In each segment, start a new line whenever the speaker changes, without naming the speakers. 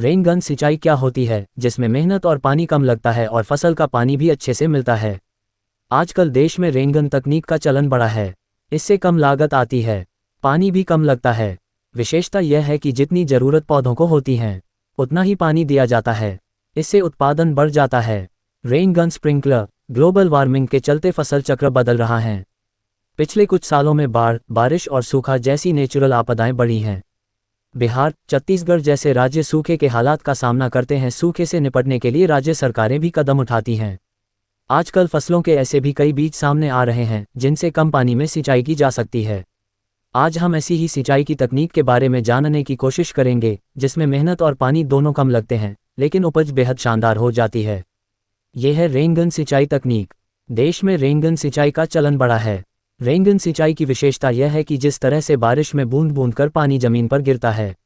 Rain gun सिंचाई क्या होती है, जिसमें मेहनत और पानी कम लगता है और फसल का पानी भी अच्छे से मिलता है। आजकल देश में रेनगन तकनीक का चलन बढ़ा है। इससे कम लागत आती है, पानी भी कम लगता है। विशेषता यह है कि जितनी ज़रूरत पौधों को होती है उतना ही पानी दिया जाता है। इससे उत्पादन बढ़ जाता है। Rain gun sprinkler. Global warming के चलते फसल चक्र बदल रहा है। पिछले कुछ सालों में बाढ़, बारिश और सूखा जैसी नेचुरल आपदाएं बढ़ी हैं। बिहार, छत्तीसगढ़ जैसे राज्य सूखे के हालात का सामना करते हैं। सूखे से निपटने के लिए राज्य सरकारें भी कदम उठाती हैं। आजकल फसलों के ऐसे भी कई बीज सामने आ रहे हैं जिनसे कम पानी में सिंचाई की जा सकती है। आज हम ऐसी ही सिंचाई की तकनीक के बारे में जानने की कोशिश करेंगे जिसमें मेहनत और पानी दोनों कम लगते हैं लेकिन उपज बेहद शानदार हो जाती है। यह है रेनगन सिंचाई तकनीक। देश में रेनगन सिंचाई का चलन बढ़ा है। रेनगन सिंचाई की विशेषता यह है कि जिस तरह से बारिश में बूंद बूंद कर पानी जमीन पर गिरता है,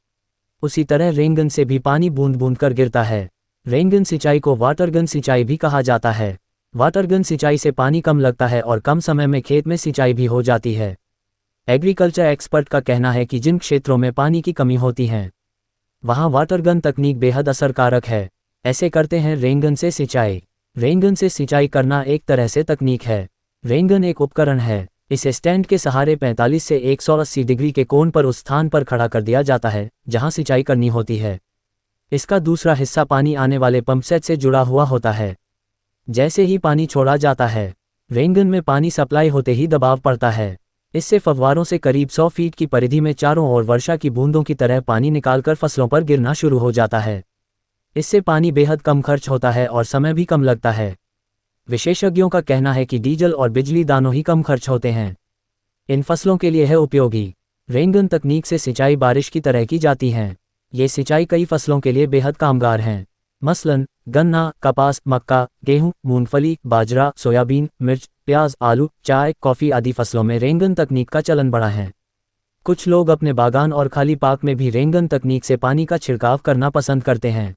उसी तरह रेनगन से भी पानी बूंद बूंद कर गिरता है। रेनगन सिंचाई को वाटरगन सिंचाई भी कहा जाता है। वाटरगन सिंचाई से पानी कम लगता है और कम समय में खेत में सिंचाई भी हो जाती है। एग्रीकल्चर एक्सपर्ट का कहना है कि जिन क्षेत्रों में पानी की कमी होती है वहां वाटरगन तकनीक बेहद असरकारक है। ऐसे करते हैं रेनगन से सिंचाई। रेनगन से सिंचाई करना एक तरह से तकनीक है। रेनगन एक उपकरण है। इसे स्टैंड के सहारे 45 से 180 डिग्री के कोण पर उस स्थान पर खड़ा कर दिया जाता है जहां सिंचाई करनी होती है। इसका दूसरा हिस्सा पानी आने वाले पंपसेट से जुड़ा हुआ होता है। जैसे ही पानी छोड़ा जाता है, रेनगन में पानी सप्लाई होते ही दबाव पड़ता है। इससे फव्वारों से करीब 100 फीट की परिधि में चारों ओर वर्षा की बूंदों की तरह पानी निकालकर फसलों पर गिरना शुरू हो जाता है। इससे पानी बेहद कम खर्च होता है और समय भी कम लगता है। विशेषज्ञों का कहना है कि डीजल और बिजली दोनों ही कम खर्च होते हैं। इन फसलों के लिए है उपयोगी। रेनगन तकनीक से सिंचाई बारिश की तरह की जाती है। ये सिंचाई कई फसलों के लिए बेहद कामगार हैं। मसलन गन्ना, कपास, मक्का, गेहूं, मूंगफली, बाजरा, सोयाबीन, मिर्च, प्याज, आलू, चाय, कॉफ़ी आदि फसलों में रेनगन तकनीक का चलन बढ़ा है। कुछ लोग अपने बागान और खाली पार्क में भी रेनगन तकनीक से पानी का छिड़काव करना पसंद करते हैं।